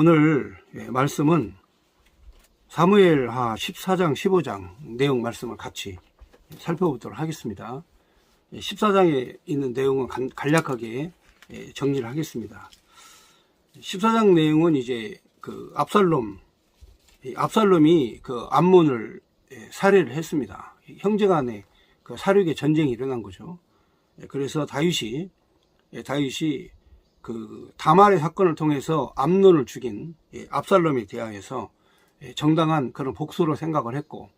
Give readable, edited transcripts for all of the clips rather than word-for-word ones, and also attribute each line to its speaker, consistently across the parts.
Speaker 1: 오늘 말씀은 사무엘하 14장 15장 내용 말씀을 같이 살펴보도록 하겠습니다. 14장에 있는 내용은 간략하게 정리를 하겠습니다. 14장 내용은 이제 그 압살롬이 그 암몬을 살해를 했습니다. 형제간에 그 사륙의 전쟁이 일어난 거죠. 그래서 다윗이 그 다말의 사건을 통해서 암논을 죽인 압살롬에 대하여서 정당한 그런 복수로 생각을 했고,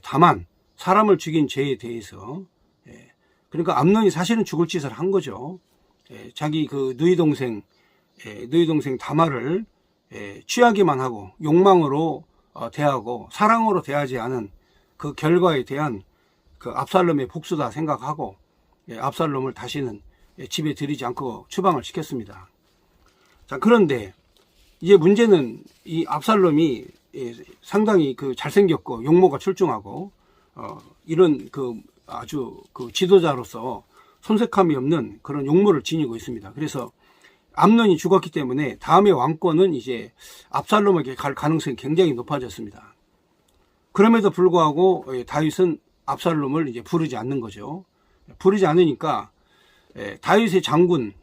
Speaker 1: 다만 사람을 죽인 죄에 대해서 그러니까 암논이 사실은 죽을 짓을 한 거죠. 자기 그 누이 동생 다말을 취하기만 하고 욕망으로 대하고 사랑으로 대하지 않은 그 결과에 대한 그 압살롬의 복수다 생각하고 압살롬을 다시는 집에 들이지 않고 추방을 시켰습니다. 자, 그런데 이제 문제는 이 압살롬이 상당히 그 잘생겼고 용모가 출중하고 이런 그 아주 그 지도자로서 손색함이 없는 그런 용모를 지니고 있습니다. 그래서 암논이 죽었기 때문에 다음의 왕권은 이제 압살롬에게 갈 가능성이 굉장히 높아졌습니다. 그럼에도 불구하고 다윗은 압살롬을 이제 부르지 않는 거죠. 부르지 않으니까 다윗의 장군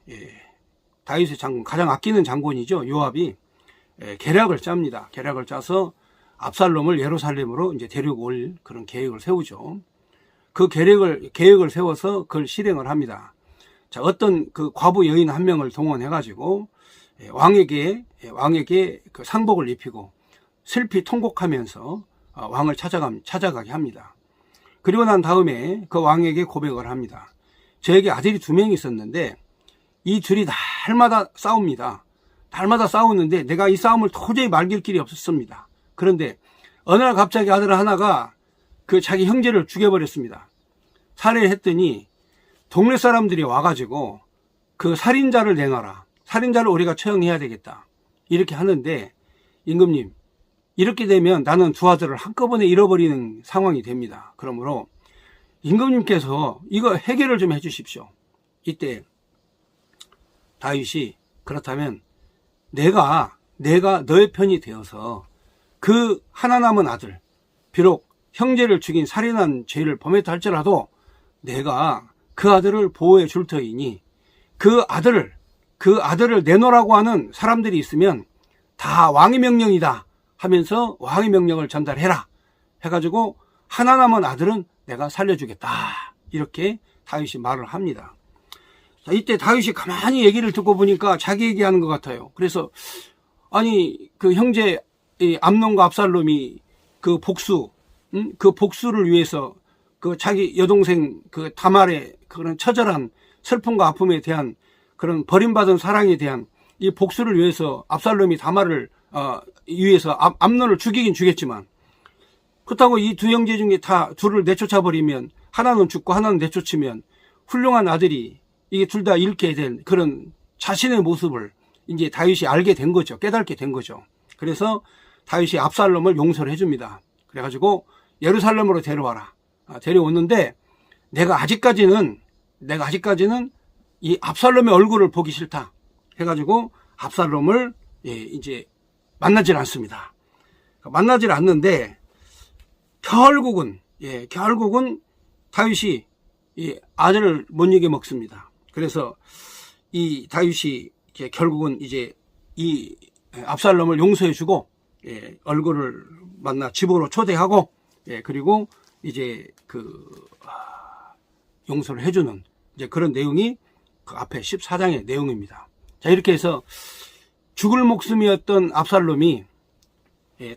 Speaker 1: 가장 아끼는 장군이죠. 요압이 계략을 짭니다. 계략을 짜서 압살롬을 예루살렘으로 이제 데리고 올 그런 계획을 세우죠. 그 계획을 세워서 그걸 실행을 합니다. 자, 어떤 그 과부 여인 한 명을 동원해가지고 왕에게 그 상복을 입히고 슬피 통곡하면서 왕을 찾아가게 합니다. 그리고 난 다음에 그 왕에게 고백을 합니다. 저에게 아들이 2명이 있었는데 이 둘이 날마다 싸웁니다. 날마다 싸우는데 내가 이 싸움을 도저히 말길 길이 없었습니다. 그런데 어느 날 갑자기 아들 하나가 그 자기 형제를 죽여버렸습니다. 살해를 했더니 동네 사람들이 와가지고 그 살인자를 내놔라. 살인자를 우리가 처형해야 되겠다. 이렇게 하는데 임금님, 이렇게 되면 나는 2 아들을 한꺼번에 잃어버리는 상황이 됩니다. 그러므로 임금님께서 이거 해결을 좀 해주십시오. 이때 다윗이 그렇다면 내가 너의 편이 되어서 그 하나 남은 아들, 비록 형제를 죽인 살인한 죄를 범했다 할지라도 내가 그 아들을 보호해 줄 터이니 그 아들을 내놓으라고 하는 사람들이 있으면 다 왕의 명령이다 하면서 왕의 명령을 전달해라 해가지고 하나 남은 아들은 내가 살려주겠다. 이렇게 다윗이 말을 합니다. 자, 이때 다윗이 가만히 얘기를 듣고 보니까 자기 얘기하는 것 같아요. 그래서 아니 그 형제 암논과 압살롬이 그 복수를 위해서 그 자기 여동생 그 다말의 그런 처절한 슬픔과 아픔에 대한 그런 버림받은 사랑에 대한 이 복수를 위해서 압살롬이 다말을 위해서 암논을 죽이긴 죽였지만, 그렇다고 이 2 형제 중에 다 둘을 내쫓아 버리면 하나는 죽고 하나는 내쫓으면 훌륭한 아들이 이게 둘 다 잃게 된 그런 자신의 모습을 이제 다윗이 알게 된 거죠. 깨닫게 된 거죠. 그래서 다윗이 압살롬을 용서를 해줍니다. 그래가지고 예루살렘으로 데려와라. 데려오는데 내가 아직까지는 이 압살롬의 얼굴을 보기 싫다 해가지고 압살롬을 이제 만나질 않습니다. 만나질 않는데 결국은 다윗이 이 아들을 못 이겨 먹습니다. 그래서 이 다윗이 결국은 이제 이 압살롬을 용서해주고 얼굴을 만나 집으로 초대하고 그리고 이제 그 용서를 해주는 이제 그런 내용이 그 앞에 14장의 내용입니다. 자, 이렇게 해서 죽을 목숨이었던 압살롬이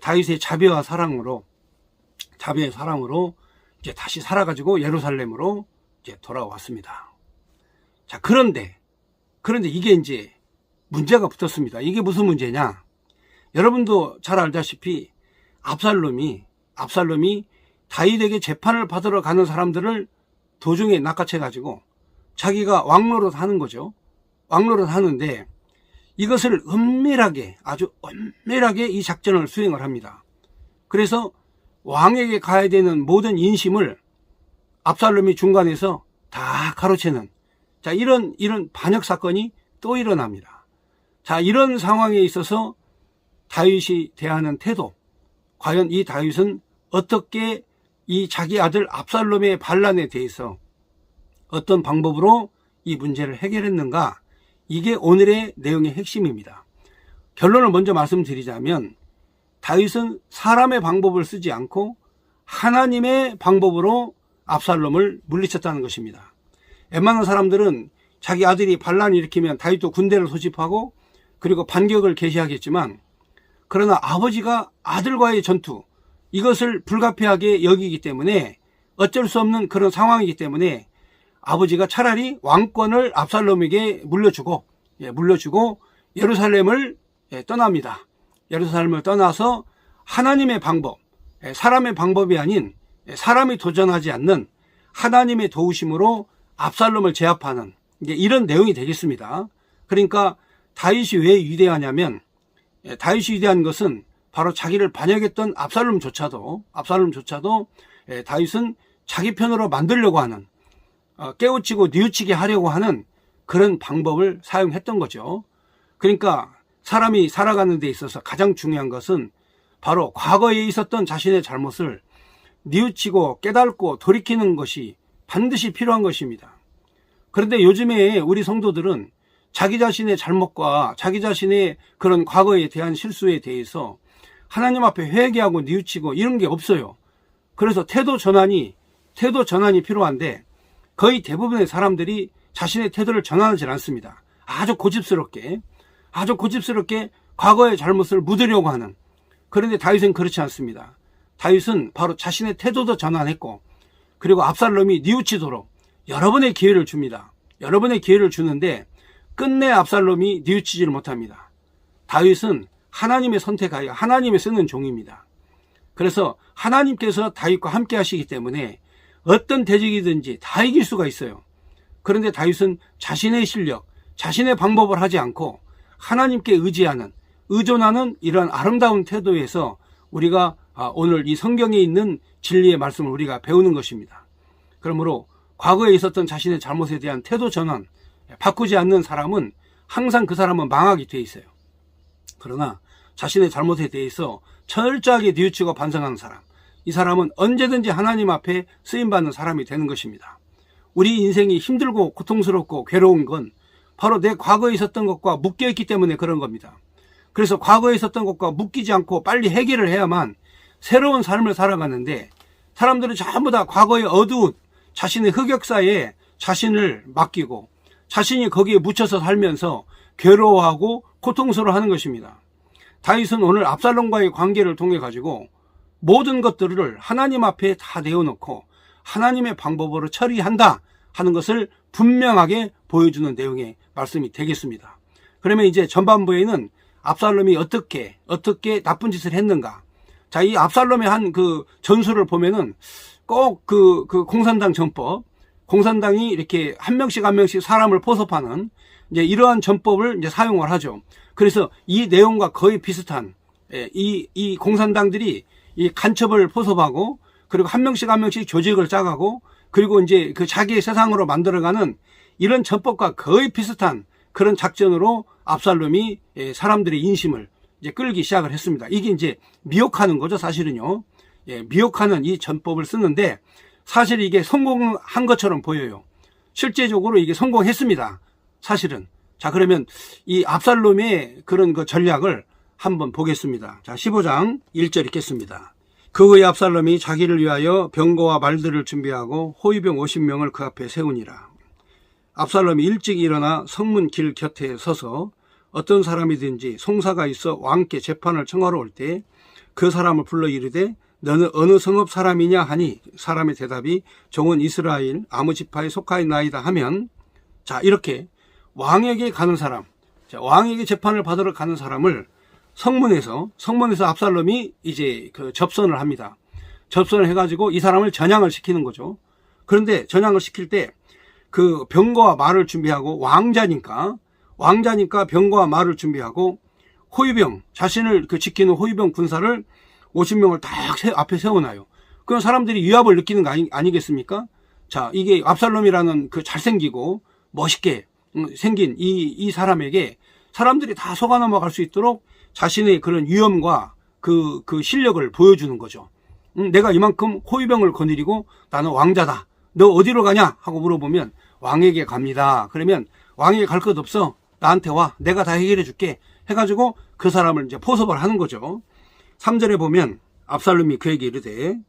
Speaker 1: 다윗의 자비와 사랑으로 이제 다시 살아가지고 예루살렘으로 이제 돌아왔습니다. 자, 그런데 이게 이제 문제가 붙었습니다. 이게 무슨 문제냐? 여러분도 잘 알다시피 압살롬이 다윗에게 재판을 받으러 가는 사람들을 도중에 낚아채가지고 자기가 왕노릇 하는 거죠. 왕노릇 하는데 이것을 아주 은밀하게 이 작전을 수행을 합니다. 그래서 왕에게 가야 되는 모든 인심을 압살롬이 중간에서 다 가로채는, 자, 이런 반역 사건이 또 일어납니다. 자, 이런 상황에 있어서 다윗이 대하는 태도, 과연 이 다윗은 어떻게 이 자기 아들 압살롬의 반란에 대해서 어떤 방법으로 이 문제를 해결했는가, 이게 오늘의 내용의 핵심입니다. 결론을 먼저 말씀드리자면 다윗은 사람의 방법을 쓰지 않고 하나님의 방법으로 압살롬을 물리쳤다는 것입니다. 웬만한 사람들은 자기 아들이 반란을 일으키면 다윗도 군대를 소집하고 그리고 반격을 개시하겠지만, 그러나 아버지가 아들과의 전투, 이것을 불가피하게 여기기 때문에, 어쩔 수 없는 그런 상황이기 때문에 아버지가 차라리 왕권을 압살롬에게 물려주고 예루살렘을 떠납니다. 예루살렘을 떠나서 하나님의 방법, 사람의 방법이 아닌 사람이 도전하지 않는 하나님의 도우심으로 압살롬을 제압하는, 이런 내용이 되겠습니다. 그러니까 다윗이 왜 위대하냐면, 다윗이 위대한 것은 바로 자기를 반역했던 압살롬조차도 다윗은 자기 편으로 만들려고 하는, 깨우치고 뉘우치게 하려고 하는 그런 방법을 사용했던 거죠. 그러니까 사람이 살아가는 데 있어서 가장 중요한 것은 바로 과거에 있었던 자신의 잘못을 뉘우치고 깨닫고 돌이키는 것이 반드시 필요한 것입니다. 그런데 요즘에 우리 성도들은 자기 자신의 잘못과 자기 자신의 그런 과거에 대한 실수에 대해서 하나님 앞에 회개하고 뉘우치고 이런 게 없어요. 그래서 태도 전환이 필요한데, 거의 대부분의 사람들이 자신의 태도를 전환하지 않습니다. 아주 고집스럽게 과거의 잘못을 묻으려고 하는. 그런데 다윗은 그렇지 않습니다. 다윗은 바로 자신의 태도도 전환했고, 그리고 압살롬이 뉘우치도록 여러 번의 기회를 줍니다. 여러 번의 기회를 주는데 끝내 압살롬이 뉘우치지를 못합니다. 다윗은 하나님의 선택하여 하나님의 쓰는 종입니다. 그래서 하나님께서 다윗과 함께 하시기 때문에 어떤 대적이든지 다 이길 수가 있어요. 그런데 다윗은 자신의 실력, 자신의 방법을 하지 않고 하나님께 의존하는 이런 아름다운 태도에서 우리가 오늘 이 성경에 있는 진리의 말씀을 우리가 배우는 것입니다. 그러므로 과거에 있었던 자신의 잘못에 대한 태도 전환, 바꾸지 않는 사람은 항상 그 사람은 망하게 돼 있어요. 그러나 자신의 잘못에 대해서 철저하게 뉘우치고 반성하는 사람, 이 사람은 언제든지 하나님 앞에 쓰임받는 사람이 되는 것입니다. 우리 인생이 힘들고 고통스럽고 괴로운 건 바로 내 과거에 있었던 것과 묶여있기 때문에 그런 겁니다. 그래서 과거에 있었던 것과 묶이지 않고 빨리 해결을 해야만 새로운 삶을 살아가는데, 사람들은 전부 다 과거의 어두운 자신의 흑역사에 자신을 맡기고 자신이 거기에 묻혀서 살면서 괴로워하고 고통스러워하는 것입니다. 다윗은 오늘 압살롬과의 관계를 통해 가지고 모든 것들을 하나님 앞에 다 내어놓고 하나님의 방법으로 처리한다 하는 것을 분명하게 보여주는 내용의 말씀이 되겠습니다. 그러면 이제 전반부에는 압살롬이 어떻게 나쁜 짓을 했는가. 자, 이 압살롬의 한 그 전술을 보면은 꼭 그 공산당 전법, 공산당이 이렇게 한 명씩 사람을 포섭하는 이제 이러한 전법을 이제 사용을 하죠. 그래서 이 내용과 거의 비슷한, 이 공산당들이 이 간첩을 포섭하고, 그리고 한 명씩 조직을 짜가고, 그리고 이제 그 자기의 세상으로 만들어가는 이런 전법과 거의 비슷한 그런 작전으로 압살롬이 사람들의 인심을 이제 끌기 시작을 했습니다. 이게 이제 미혹하는 거죠, 사실은요. 미혹하는 이 전법을 쓰는데 사실 이게 성공한 것처럼 보여요. 실제적으로 이게 성공했습니다, 사실은. 자, 그러면 이 압살롬의 그런 그 전략을 한번 보겠습니다. 자, 15장 1절 읽겠습니다. 그 후에 압살롬이 자기를 위하여 병거와 말들을 준비하고 호위병 50명을 그 앞에 세우니라. 압살롬이 일찍 일어나 성문 길 곁에 서서 어떤 사람이든지 송사가 있어 왕께 재판을 청하러 올 때 그 사람을 불러 이르되 너는 어느 성읍 사람이냐 하니 사람의 대답이 종은 이스라엘 아무 지파에 속하였나이다 하면, 자, 이렇게 왕에게 가는 사람, 왕에게 재판을 받으러 가는 사람을 성문에서 압살롬이 이제 그 접선을 합니다. 접선을 해가지고 이 사람을 전향을 시키는 거죠. 그런데 전향을 시킬 때 그 병거와 말을 준비하고, 왕자니까 병거와 말을 준비하고 호위병, 자신을 그 지키는 호위병 군사를 50명을 딱 앞에 세워놔요. 그럼 사람들이 위압을 느끼는 거 아니겠습니까? 자, 이게 압살롬이라는 그 잘생기고 멋있게 생긴 이 사람에게 사람들이 다 속아 넘어갈 수 있도록 자신의 그런 위엄과 그 실력을 보여주는 거죠. 내가 이만큼 호위병을 거느리고 나는 왕자다. 너 어디로 가냐? 하고 물어보면 왕에게 갑니다. 그러면 왕에게 갈 것 없어. 나한테 와. 내가 다 해결해 줄게. 해가지고 그 사람을 이제 포섭을 하는 거죠. 3절에 보면 압살롬이 그에게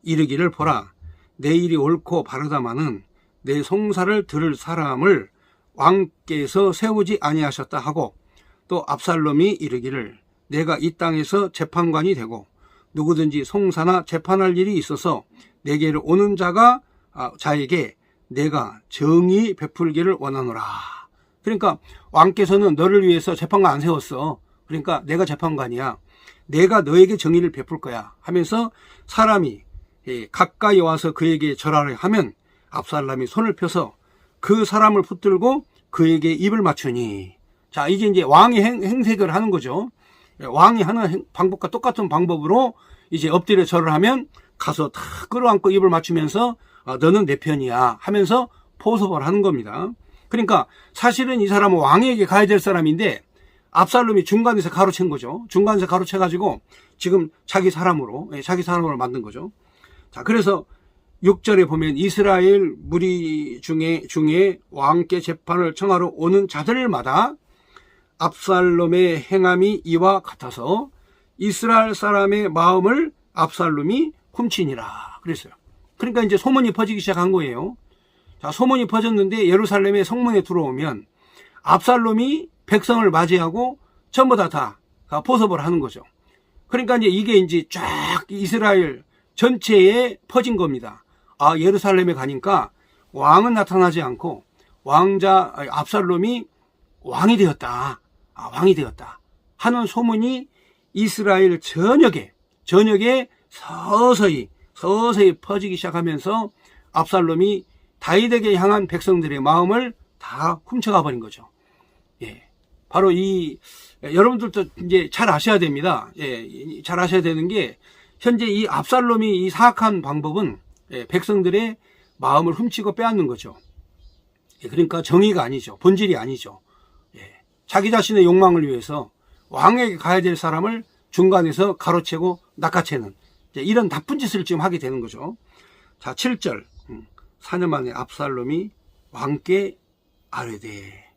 Speaker 1: 이르기를 보라. 내 일이 옳고 바르다마는 내 송사를 들을 사람을 왕께서 세우지 아니하셨다 하고, 또 압살롬이 이르기를 내가 이 땅에서 재판관이 되고 누구든지 송사나 재판할 일이 있어서 내게로 오는 자에게 내가 정의 베풀기를 원하노라. 그러니까 왕께서는 너를 위해서 재판관 안 세웠어. 그러니까 내가 재판관이야. 내가 너에게 정의를 베풀 거야 하면서 사람이 가까이 와서 그에게 절하려 하면 압살롬이 손을 펴서 그 사람을 붙들고 그에게 입을 맞추니. 자, 이게 이제 왕이 행색을 하는 거죠. 왕이 하는 방법과 똑같은 방법으로 이제 엎드려 절을 하면 가서 다 끌어안고 입을 맞추면서 너는 내 편이야 하면서 포섭을 하는 겁니다. 그러니까 사실은 이 사람은 왕에게 가야 될 사람인데 압살롬이 중간에서 가로챈 거죠. 중간에서 가로채가지고 지금 자기 사람으로 만든 거죠. 자, 그래서 6절에 보면 이스라엘 무리 중에 왕께 재판을 청하러 오는 자들마다 압살롬의 행함이 이와 같아서 이스라엘 사람의 마음을 압살롬이 훔치니라 그랬어요. 그러니까 이제 소문이 퍼지기 시작한 거예요. 자, 소문이 퍼졌는데 예루살렘의 성문에 들어오면 압살롬이 백성을 맞이하고 전부 다 포섭을 하는 거죠. 그러니까 이게 이제 쫙 이스라엘 전체에 퍼진 겁니다. 아, 예루살렘에 가니까 왕은 나타나지 않고 압살롬이 왕이 되었다. 왕이 되었다 하는 소문이 이스라엘 전역에 서서히 퍼지기 시작하면서 압살롬이 다윗에게 향한 백성들의 마음을 다 훔쳐가 버린 거죠. 예. 바로 여러분들도 이제 잘 아셔야 됩니다. 예. 잘 아셔야 되는 게 현재 이 압살롬이 이 사악한 방법은 백성들의 마음을 훔치고 빼앗는 거죠. 예. 그러니까 정의가 아니죠. 본질이 아니죠. 자기 자신의 욕망을 위해서 왕에게 가야 될 사람을 중간에서 가로채고 낚아채는 이런 나쁜 짓을 지금 하게 되는 거죠. 자, 7절 4년 만에 압살롬이 왕께 아뢰되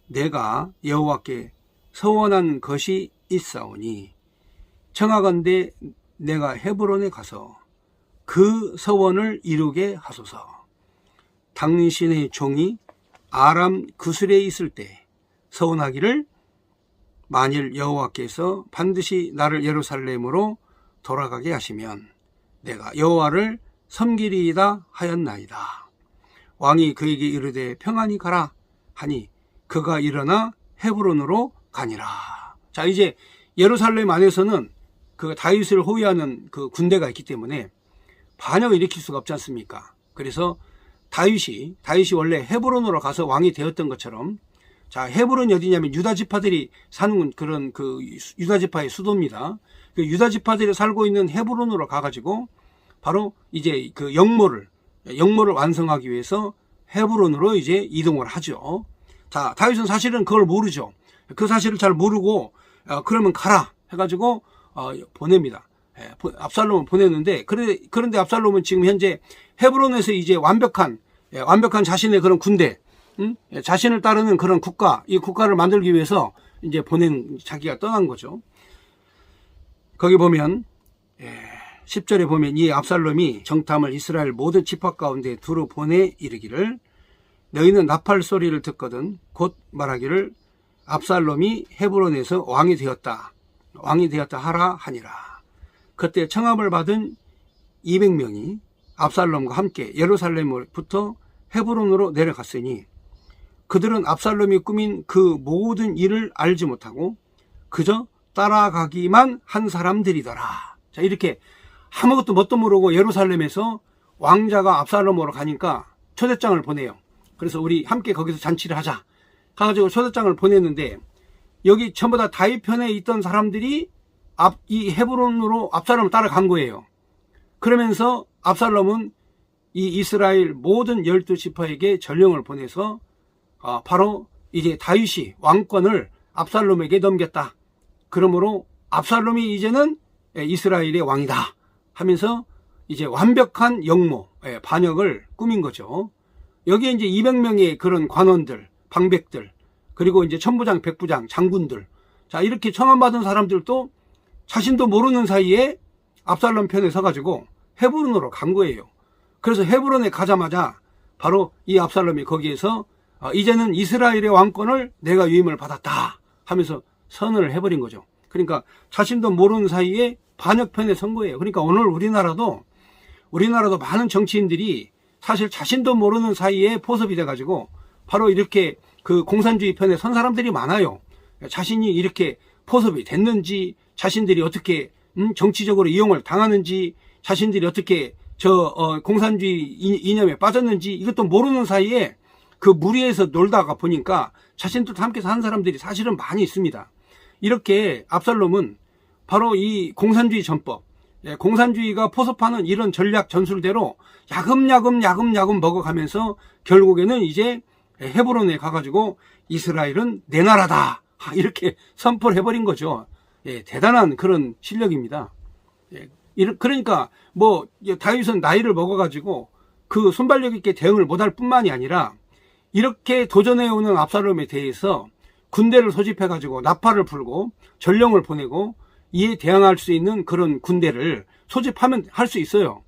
Speaker 1: 내가 여호와께 서원한 것이 있사오니 청하건대 내가 헤브론에 가서 그 서원을 이루게 하소서. 당신의 종이 아람 구슬에 있을 때 서원하기를 만일 여호와께서 반드시 나를 예루살렘으로 돌아가게 하시면 내가 여호와를 섬기리이다 하였나이다. 왕이 그에게 이르되 평안히 가라 하니 그가 일어나 헤브론으로 가니라. 자, 이제 예루살렘 안에서는 그 다윗을 호위하는 그 군대가 있기 때문에 반역을 일으킬 수가 없지 않습니까? 그래서 다윗이 원래 헤브론으로 가서 왕이 되었던 것처럼, 자, 헤브론이 어디냐면 유다 지파들이 사는 그런 그 유다 지파의 수도입니다. 그 유다 지파들이 살고 있는 헤브론으로 가가지고 바로 이제 그 영모를 완성하기 위해서 헤브론으로 이제 이동을 하죠. 자, 다윗은 사실은 그걸 모르죠. 그 사실을 잘 모르고 그러면 가라 해가지고 보냅니다. 압살롬을 보냈는데, 그런데 압살롬은 지금 현재 헤브론에서 이제 완벽한 자신의 그런 군대, 자신을 따르는 그런 이 국가를 만들기 위해서 이제 자기가 떠난 거죠. 거기 보면 10절에 보면 이 압살롬이 정탐을 이스라엘 모든 지파 가운데 두루 보내 이르기를 너희는 나팔 소리를 듣거든 곧 말하기를 압살롬이 헤브론에서 왕이 되었다 하라 하니라. 그때 청함을 받은 200명이 압살롬과 함께 예루살렘으로부터 헤브론으로 내려갔으니 그들은 압살롬이 꾸민 그 모든 일을 알지 못하고 그저 따라가기만 한 사람들이더라. 자, 이렇게 아무것도 뭣도 모르고 예루살렘에서 왕자가 압살롬으로 가니까 초대장을 보내요. 그래서 우리 함께 거기서 잔치를 하자 가지고 초대장을 보냈는데, 여기 전부 다 다윗 편에 있던 사람들이 이 헤브론으로 압살롬을 따라간 거예요. 그러면서 압살롬은 이 이스라엘 모든 12지파에게 전령을 보내서 바로 이제 다윗이 왕권을 압살롬에게 넘겼다. 그러므로 압살롬이 이제는 이스라엘의 왕이다 하면서 이제 완벽한 역모, 반역을 꾸민 거죠. 여기에 이제 200명의 그런 관원들, 방백들, 그리고 이제 천부장, 백부장, 장군들, 자, 이렇게 청함받은 사람들도 자신도 모르는 사이에 압살롬 편에 서가지고 헤브론으로 간 거예요. 그래서 헤브론에 가자마자 바로 이 압살롬이 거기에서 이제는 이스라엘의 왕권을 내가 위임을 받았다 하면서 선언을 해버린 거죠. 그러니까 자신도 모르는 사이에 반역편에 선 거예요. 그러니까 오늘 우리나라도 많은 정치인들이 사실 자신도 모르는 사이에 포섭이 돼가지고 바로 이렇게 그 공산주의 편에 선 사람들이 많아요. 자신이 이렇게 포섭이 됐는지, 자신들이 어떻게 정치적으로 이용을 당하는지, 자신들이 어떻게 공산주의 이념에 빠졌는지 이것도 모르는 사이에 그 무리에서 놀다가 보니까 자신도 함께 사는 사람들이 사실은 많이 있습니다. 이렇게 압살롬은 바로 이 공산주의 전법, 공산주의가 포섭하는 이런 전략 전술대로 야금야금 먹어가면서 결국에는 이제 헤브론에 가가지고 이스라엘은 내 나라다 이렇게 선포를 해버린 거죠. 대단한 그런 실력입니다. 그러니까 뭐 다윗은 나이를 먹어가지고 그 순발력 있게 대응을 못할 뿐만이 아니라 이렇게 도전해오는 압살롬에 대해서 군대를 소집해가지고 나팔을 불고 전령을 보내고 이에 대항할 수 있는 그런 군대를 소집하면 할 수 있어요.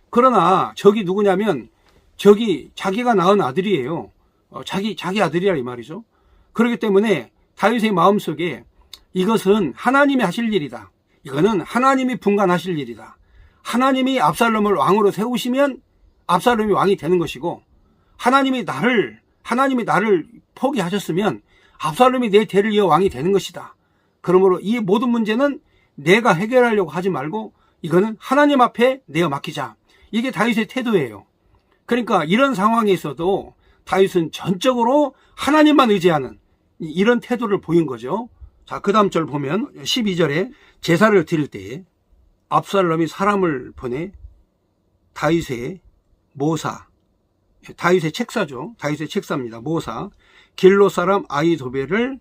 Speaker 1: 그러나 적이 누구냐면 적이 자기가 낳은 아들이에요. 자기 아들이라 이 말이죠. 그렇기 때문에 다윗의 마음속에 이것은 하나님이 하실 일이다. 이거는 하나님이 분간하실 일이다. 하나님이 압살롬을 왕으로 세우시면 압살롬이 왕이 되는 것이고 하나님이 나를 포기하셨으면 압살롬이 내 대를 이어 왕이 되는 것이다. 그러므로 이 모든 문제는 내가 해결하려고 하지 말고 이거는 하나님 앞에 내어 맡기자. 이게 다윗의 태도예요. 그러니까 이런 상황에서도 다윗은 전적으로 하나님만 의지하는 이런 태도를 보인 거죠. 자, 그 다음 절 보면 12절에 제사를 드릴 때에 압살롬이 사람을 보내 다윗의 모사, 다윗의 책사죠. 다윗의 책사입니다. 모사 길로 사람 아히도벨을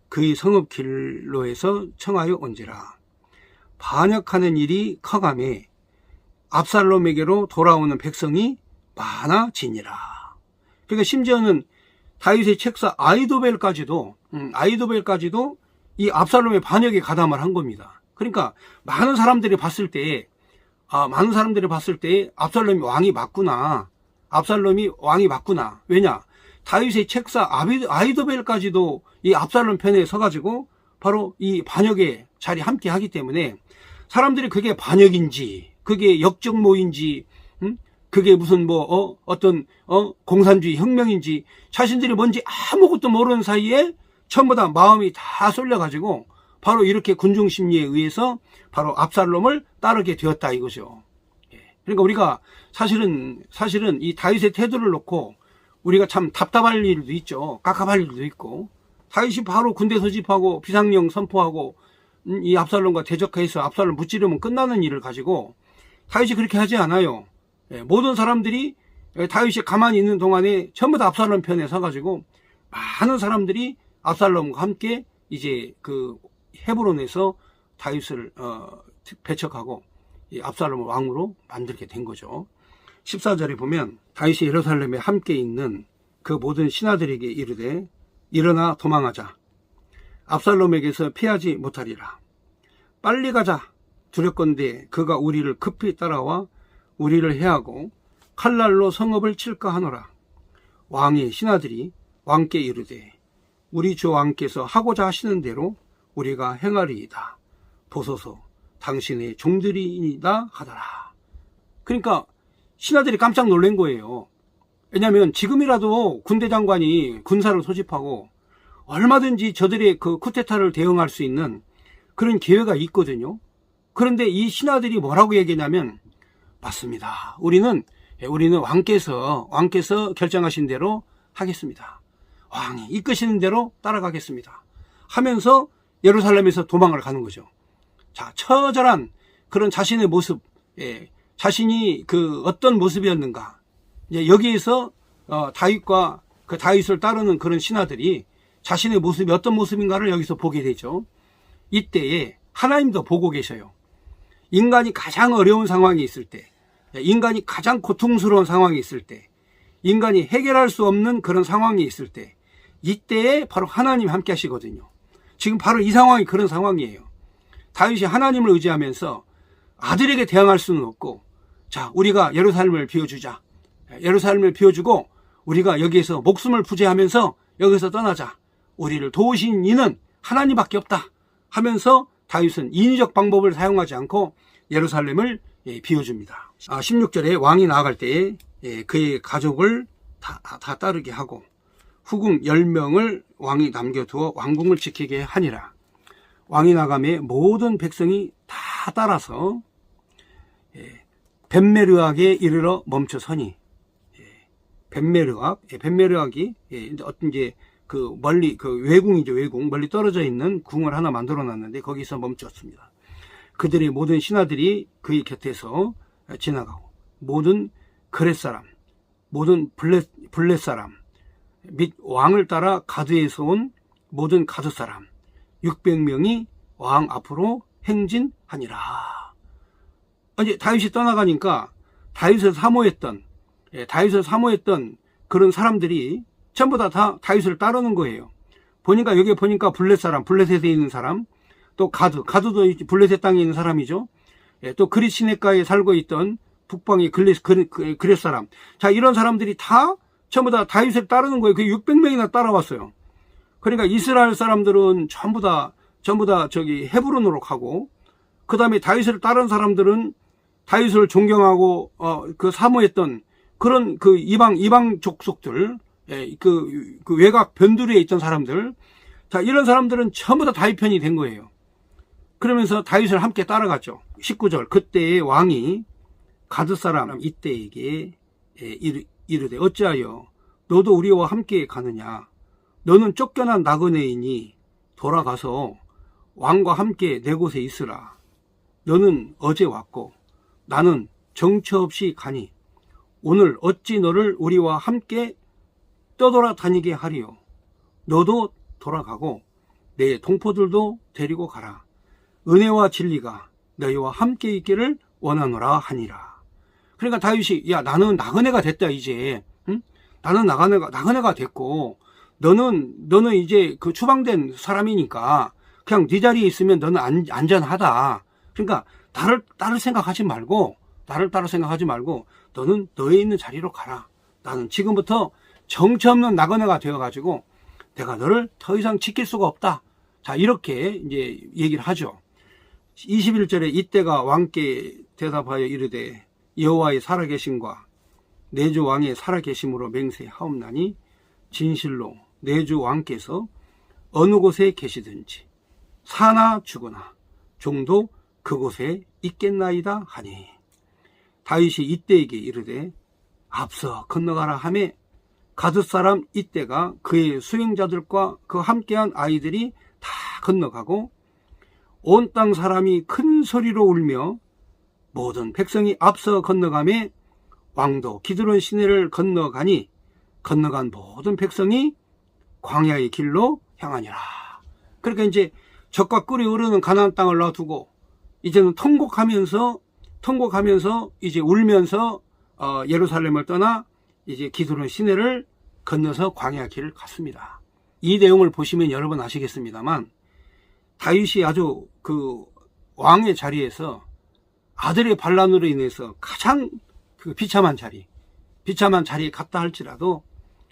Speaker 1: 그의 성읍 길로에서 청하여 온지라. 반역하는 일이 커가매 압살롬에게로 돌아오는 백성이 많아지니라. 그러니까 심지어는 다윗의 책사 아히도벨까지도 이 압살롬의 반역에 가담을 한 겁니다. 그러니까 많은 사람들이 봤을 때 압살롬이 왕이 맞구나. 왜냐? 다윗의 책사 아히도벨까지도 이 압살롬 편에 서가지고 바로 이 반역의 자리 함께 하기 때문에 사람들이 그게 반역인지, 그게 역적모인지, 그게 무슨 공산주의 혁명인지 자신들이 뭔지 아무것도 모르는 사이에 전부 다 마음이 다 쏠려가지고 바로 이렇게 군중 심리에 의해서 바로 압살롬을 따르게 되었다 이거죠. 그러니까 우리가 사실은 이 다윗의 태도를 놓고 우리가 참 답답할 일도 있죠. 깝깝할 일도 있고 다윗이 바로 군대 소집하고 비상령 선포하고 이 압살롬과 대적해서 압살롬 무찌르면 끝나는 일을 가지고 다윗이 그렇게 하지 않아요. 모든 사람들이 다윗이 가만히 있는 동안에 전부 다 압살롬 편에 서가지고 많은 사람들이 압살롬과 함께 이제 그 헤브론에서 다윗을 배척하고 이 압살롬을 왕으로 만들게 된 거죠. 14절에 보면 다윗이 예루살렘에 함께 있는 그 모든 신하들에게 이르되 일어나 도망하자. 압살롬에게서 피하지 못하리라. 빨리 가자. 두렵건대 그가 우리를 급히 따라와 우리를 해하고 칼날로 성읍을 칠까 하노라. 왕의 신하들이 왕께 이르되 우리 주 왕께서 하고자 하시는 대로 우리가 행하리이다. 보소서 당신의 종들이이다 하더라. 그러니까 신하들이 깜짝 놀란 거예요. 왜냐하면 지금이라도 군대 장관이 군사를 소집하고 얼마든지 저들의 그 쿠데타를 대응할 수 있는 그런 기회가 있거든요. 그런데 이 신하들이 뭐라고 얘기했냐면 맞습니다. 우리는 왕께서 결정하신 대로 하겠습니다. 왕이 이끄시는 대로 따라가겠습니다. 하면서 예루살렘에서 도망을 가는 거죠. 자, 처절한 그런 자신의 모습, 자신이 그 어떤 모습이었는가. 이제 여기에서 다윗과 그 다윗을 따르는 그런 신하들이 자신의 모습이 어떤 모습인가를 여기서 보게 되죠. 이때에 하나님도 보고 계셔요. 인간이 가장 어려운 상황이 있을 때, 인간이 가장 고통스러운 상황이 있을 때, 인간이 해결할 수 없는 그런 상황이 있을 때, 이때에 바로 하나님이 함께 하시거든요. 지금 바로 이 상황이 그런 상황이에요. 다윗이 하나님을 의지하면서 아들에게 대항할 수는 없고, 자, 우리가 예루살렘을 비워주자. 예루살렘을 비워주고 우리가 여기에서 목숨을 부재하면서 여기서 떠나자. 우리를 도우신 이는 하나님밖에 없다 하면서 다윗은 인위적 방법을 사용하지 않고 예루살렘을 비워줍니다. 16절에 왕이 나아갈 때에 그의 가족을 다 따르게 하고 후궁 10명을 왕이 남겨두어 왕궁을 지키게 하니라. 왕이 나감에 모든 백성이 다 따라서 벳메르악에 이르러 멈춰서니, 벳메르악이 어떤 이제 그 멀리 그 외궁이죠. 외궁 멀리 떨어져 있는 궁을 하나 만들어 놨는데 거기서 멈췄습니다. 그들의 모든 신하들이 그의 곁에서 지나가고 모든 그렛 사람, 모든 블렛 사람 및 왕을 따라 가드에서 온 모든 가드 사람 600명이 왕 앞으로 행진하니라. 이제 다윗이 떠나가니까 다윗을 사모했던 그런 사람들이 전부 다 다윗을 따르는 거예요. 여기 보니까 블레셋에 있는 사람, 또 가드도 블레셋 땅에 있는 사람이죠. 또 그릿 시내가에 살고 있던 북방의 그렛 사람. 자, 이런 사람들이 다 전부 다 다윗을 따르는 거예요. 그 600명이나 따라왔어요. 그러니까 이스라엘 사람들은 전부 다 저기 헤브론으로 가고, 그 다음에 다윗을 따른 사람들은 다윗을 존경하고 그 사모했던 그런 그 이방 족속들, 그 외곽 변두리에 있던 사람들, 자, 이런 사람들은 전부 다 다윗 편이 된 거예요. 그러면서 다윗을 함께 따라갔죠. 19절, 그때의 왕이 가드 사람 이때에게 이르되 어찌하여 너도 우리와 함께 가느냐? 너는 쫓겨난 나그네이니 돌아가서 왕과 함께 내 곳에 있으라. 너는 어제 왔고 나는 정처 없이 가니 오늘 어찌 너를 우리와 함께 떠돌아다니게 하리요. 너도 돌아가고 내 동포들도 데리고 가라. 은혜와 진리가 너희와 함께 있기를 원하노라 하니라. 그러니까 다윗이 야, 나는 나그네가 됐다 이제. 응? 나는 나그네가 됐고 너는 이제 그 추방된 사람이니까 그냥 네 자리에 있으면 너는 안전하다. 그러니까 나를 생각하지 말고 너는 너에 있는 자리로 가라. 나는 지금부터 정처 없는 나그네가 되어가지고 내가 너를 더 이상 지킬 수가 없다. 자, 이렇게 이제 얘기를 하죠. 21절에 이때가 왕께 대답하여 이르되 여호와의 살아계심과 내 주 왕의 살아계심으로 맹세하옵나니 진실로 내 주 왕께서 어느 곳에 계시든지 사나 죽으나 종도 그곳에 있겠나이다 하니 다윗이 이때에게 이르되 앞서 건너가라 하매 가드 사람 이때가 그의 수행자들과 그 함께한 아이들이 다 건너가고 온 땅 사람이 큰 소리로 울며 모든 백성이 앞서 건너가매 왕도 기드론 시내를 건너가니 건너간 모든 백성이 광야의 길로 향하니라. 그러니까 이제 적과 꿀이 흐르는 가나안 땅을 놔두고 이제는 통곡하면서 이제 울면서 예루살렘을 떠나 이제 기드론 시내를 건너서 광야 길을 갔습니다. 이 내용을 보시면 여러분 아시겠습니다만 다윗이 아주 그 왕의 자리에서 아들의 반란으로 인해서 가장 그 비참한 자리에 갔다 할지라도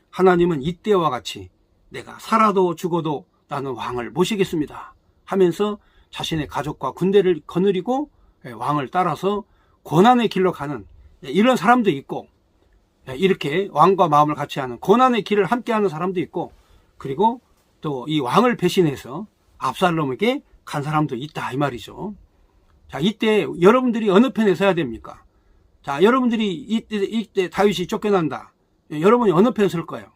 Speaker 1: 하나님은 이때와 같이 내가 살아도 죽어도 나는 왕을 모시겠습니다 하면서 자신의 가족과 군대를 거느리고 왕을 따라서 고난의 길로 가는 이런 사람도 있고, 이렇게 왕과 마음을 같이 하는 고난의 길을 함께하는 사람도 있고, 그리고 또 이 왕을 배신해서 압살롬에게 간 사람도 있다 이 말이죠. 자, 이때 여러분들이 어느 편에 서야 됩니까? 자, 여러분들이 이때 다윗이 쫓겨난다. 여러분이 어느 편에 설 거예요?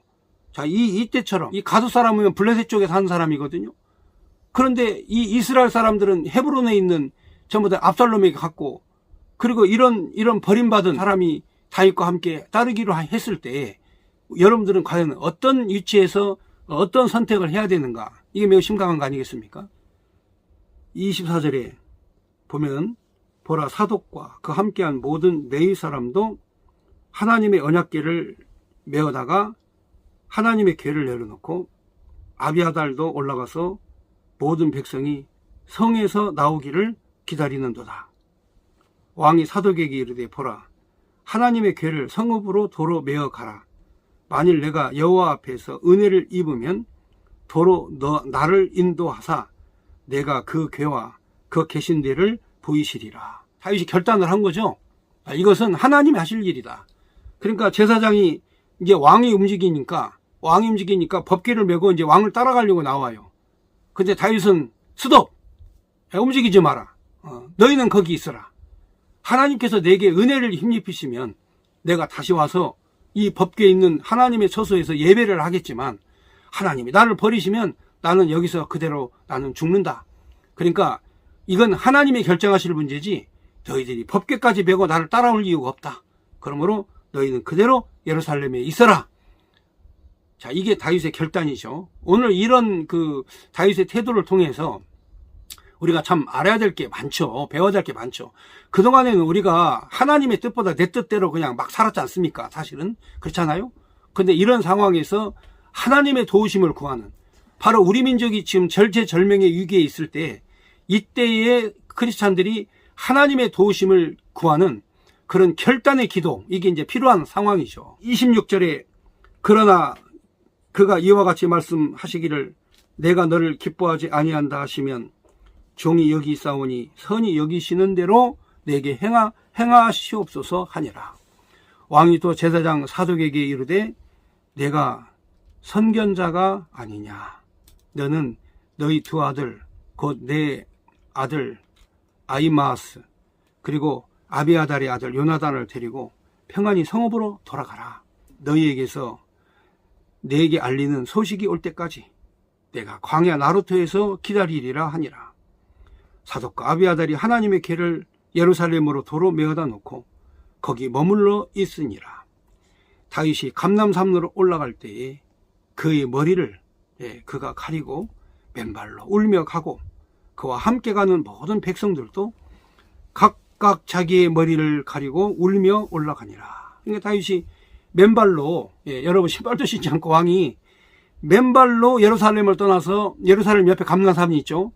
Speaker 1: 자, 이때처럼 이 가드 사람은 블레셋 쪽에 사는 사람이거든요. 그런데 이 이스라엘 사람들은 헤브론에 있는 전부 다 압살롬에게 갔고, 그리고 이런 버림받은 사람이 다윗과 함께 따르기로 했을 때 여러분들은 과연 어떤 위치에서 어떤 선택을 해야 되는가? 이게 매우 심각한 거 아니겠습니까? 24절에 보면 보라 사독과 그 함께한 모든 레위 사람도 하나님의 언약궤를 메어다가 하나님의 궤를 내려놓고 아비아달도 올라가서 모든 백성이 성에서 나오기를 기다리는도다. 왕이 사독에게 이르되 보라 하나님의 궤를 성읍으로 도로 메어 가라. 만일 내가 여호와 앞에서 은혜를 입으면 도로 나를 인도하사 내가 그 궤와 그 계신 데를 보이시리라. 다윗이 결단을 한 거죠. 이것은 하나님이 하실 일이다. 그러니까 제사장이 이제 왕이 움직이니까 법궤를 메고 이제 왕을 따라가려고 나와요. 근데 다윗은 스톱! 움직이지 마라. 너희는 거기 있어라. 하나님께서 내게 은혜를 힘입히시면 내가 다시 와서 이 법궤에 있는 하나님의 처소에서 예배를 하겠지만 하나님이 나를 버리시면 나는 여기서 그대로 나는 죽는다. 그러니까 이건 하나님이 결정하실 문제지 너희들이 법궤까지 메고 나를 따라올 이유가 없다. 그러므로 너희는 그대로 예루살렘에 있어라. 자, 이게 다윗의 결단이죠. 오늘 이런 그 다윗의 태도를 통해서 우리가 참 알아야 될 게 많죠. 배워야 될 게 많죠. 그동안에는 우리가 하나님의 뜻보다 내 뜻대로 그냥 막 살았지 않습니까? 사실은 그렇잖아요. 근데 이런 상황에서 하나님의 도우심을 구하는, 바로 우리 민족이 지금 절체절명의 위기에 있을 때 이때에 크리스찬들이 하나님의 도우심을 구하는 그런 결단의 기도, 이게 이제 필요한 상황이죠. 26절에 그러나 그가 이와 같이 말씀하시기를 내가 너를 기뻐하지 아니한다 하시면 종이 여기 있사오니 선이 여기시는 대로 내게 행하시옵소서 하니라. 왕이 또 제사장 사독에게 이르되 내가 선견자가 아니냐. 너는 너희 두 아들 곧 내 아들 아히마아스 그리고 아비아달의 아들 요나단을 데리고 평안히 성읍으로 돌아가라. 너희에게서 내게 알리는 소식이 올 때까지 내가 광야 나루토에서 기다리리라 하니라. 사독과 아비아달이 하나님의 궤를 예루살렘으로 도로 메어다 놓고 거기 머물러 있으니라. 다윗이 감람산으로 올라갈 때에 그의 머리를 그가 가리고 맨발로 울며 가고 그와 함께 가는 모든 백성들도 각각 자기의 머리를 가리고 울며 올라가니라. 그러니까 다윗이 맨발로, 여러분 신발도 신지 않고 왕이 맨발로 예루살렘을 떠나서 예루살렘 옆에 감람산이 있죠.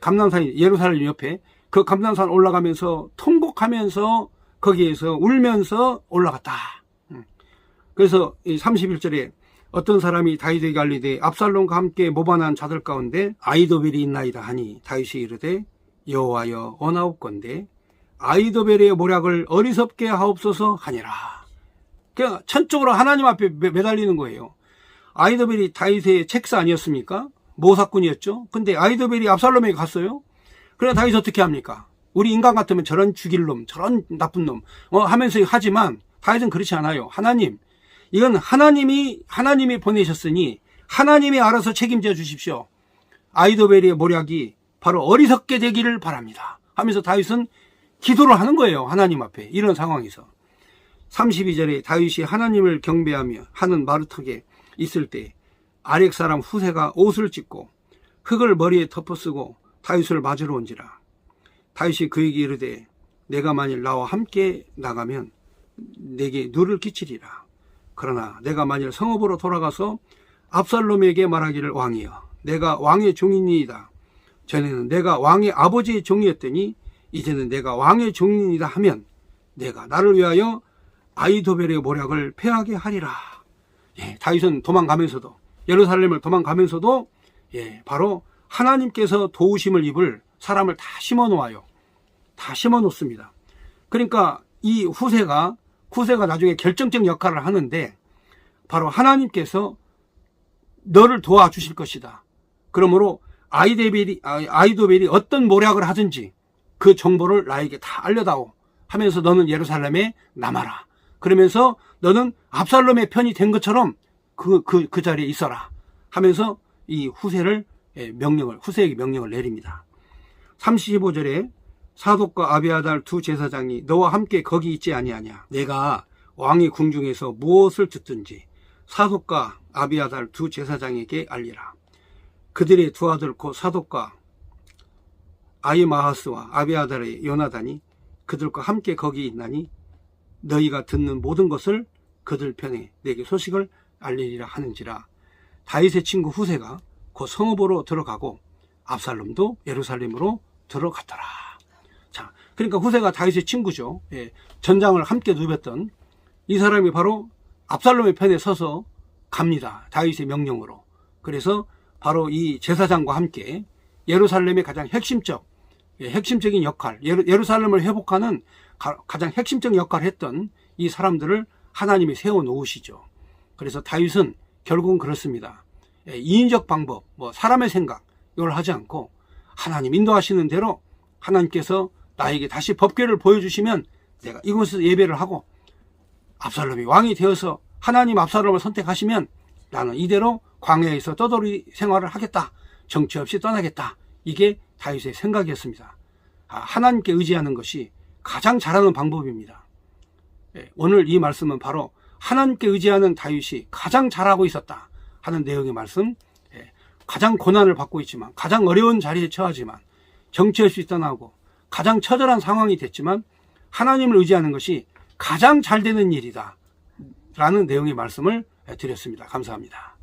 Speaker 1: 감람산이 예루살렘 옆에 그 감람산 올라가면서 통곡하면서 거기에서 울면서 올라갔다. 그래서 31절에 어떤 사람이 다윗에게 알리되 압살롬과 함께 모반한 자들 가운데 아히도벨이 있나이다 하니 다윗이 이르되 여호와여 원하옵건대 아히도벨의 모략을 어리석게 하옵소서 하니라. 그냥 천적으로 하나님 앞에 매달리는 거예요. 아히도벨이 다윗의 책사 아니었습니까? 모사꾼이었죠. 근데 아히도벨이 압살롬에게 갔어요. 그래 다윗 어떻게 합니까? 우리 인간 같으면 저런 죽일 놈, 저런 나쁜 놈 하면서 하지만 다윗은 그렇지 않아요. 하나님, 이건 하나님이 보내셨으니 하나님이 알아서 책임져 주십시오. 아히도벨의 모략이 바로 어리석게 되기를 바랍니다 하면서 다윗은 기도를 하는 거예요. 하나님 앞에 이런 상황에서. 32절에 다윗이 하나님을 경배하며 하는 마루턱에 있을 때 아렉 사람 후세가 옷을 찢고 흙을 머리에 덮어쓰고 다윗을 맞으러 온지라. 다윗이 그에게 이르되 내가 만일 나와 함께 나가면 내게 누를 끼치리라. 그러나 내가 만일 성읍으로 돌아가서 압살롬에게 말하기를 왕이여 내가 왕의 종이니이다. 전에는 내가 왕의 아버지의 종이었더니 이제는 내가 왕의 종이니이다 하면 내가 나를 위하여 아히도벨의 모략을 패하게 하리라. 다윗은 도망가면서도 예루살렘을 도망가면서도 바로 하나님께서 도우심을 입을 사람을 다 심어 놓아요. 다 심어 놓습니다. 그러니까 이 후세가 나중에 결정적 역할을 하는데 바로 하나님께서 너를 도와주실 것이다. 그러므로 아히도벨이 어떤 모략을 하든지 그 정보를 나에게 다 알려다오 하면서 너는 예루살렘에 남아라. 그러면서 너는 압살롬의 편이 된 것처럼 그 자리에 있어라 하면서 이 후세에게 명령을 내립니다. 35절에 사독과 아비아달 두 제사장이 너와 함께 거기 있지 아니하냐. 내가 왕의 궁중에서 무엇을 듣든지 사독과 아비아달 두 제사장에게 알리라. 그들의 두 아들 곧 사독과 아히마아스와 아비아달의 요나단이 그들과 함께 거기 있나니 너희가 듣는 모든 것을 그들 편에 내게 소식을 알리리라 하는지라. 다윗의 친구 후세가 곧 성읍으로 들어가고 압살롬도 예루살렘으로 들어갔더라. 자, 그러니까 후세가 다윗의 친구죠. 예, 전장을 함께 누볐던 이 사람이 바로 압살롬의 편에 서서 갑니다. 다윗의 명령으로. 그래서 바로 이 제사장과 함께 예루살렘의 가장 핵심적인 역할, 예루살렘을 회복하는 가장 핵심적인 역할을 했던 이 사람들을 하나님이 세워놓으시죠. 그래서 다윗은 결국은 그렇습니다. 이인적 방법, 사람의 생각, 이걸 하지 않고 하나님 인도하시는 대로 하나님께서 나에게 다시 법궤를 보여주시면 내가 이곳에서 예배를 하고 압살롬이 왕이 되어서 하나님 압살롬을 선택하시면 나는 이대로 광야에서 떠돌이 생활을 하겠다. 정치 없이 떠나겠다. 이게 다윗의 생각이었습니다. 하나님께 의지하는 것이 가장 잘하는 방법입니다. 오늘 이 말씀은 바로 하나님께 의지하는 다윗이 가장 잘하고 있었다 하는 내용의 말씀. 가장 고난을 받고 있지만, 가장 어려운 자리에 처하지만, 정치 없이 떠나고 가장 처절한 상황이 됐지만 하나님을 의지하는 것이 가장 잘 되는 일이다 라는 내용의 말씀을 드렸습니다. 감사합니다.